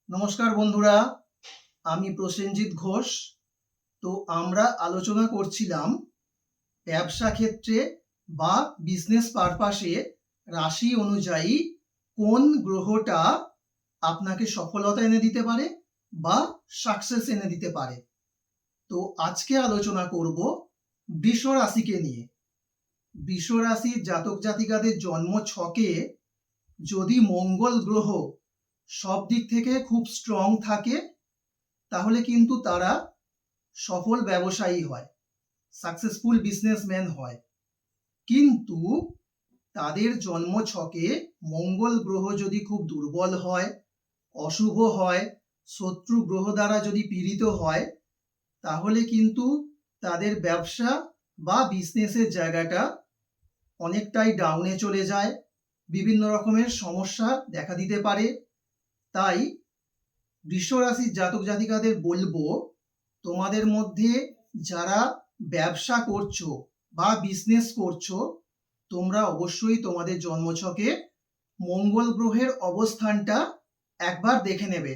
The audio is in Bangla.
নমস্কার বন্ধুরা, আমি প্রসেনজিৎ ঘোষ। তো আমরা আলোচনা করছিলাম ব্যবসা ক্ষেত্রে বা বিজনেস পারপাসে রাশি অনুযায়ী কোন গ্রহটা আপনাকে সফলতা এনে দিতে পারে বা সাকসেস এনে দিতে পারে। তো আজকে আলোচনা করব বৃষ রাশিকে নিয়ে। বৃষ রাশির জাতক জাতিকাদের জন্ম ছকে যদি মঙ্গল গ্রহ সব দিক থেকে খুব স্ট্রং থাকে তাহলে কিন্তু তারা সফল ব্যবসায়ী হয়, সাকসেসফুল বিজনেসম্যান হয়। কিন্তু তাদের জন্ম ছকে মঙ্গল গ্রহ যদি খুব দুর্বল হয়, অশুভ হয়, শত্রু গ্রহ দ্বারা যদি পীড়িত হয়, তাহলে কিন্তু তাদের ব্যবসা বা বিজনেসের জায়গাটা অনেকটাই ডাউনে চলে যায়, বিভিন্ন রকমের সমস্যা দেখা দিতে পারে। তাই বৃষ রাশির জাতক জাতিকাদের বলবো, তোমাদের মধ্যে যারা ব্যবসা করছো বা বিজনেস করছো, তোমরা অবশ্যই তোমাদের জন্মছকে মঙ্গল গ্রহের অবস্থানটা একবার দেখে নেবে।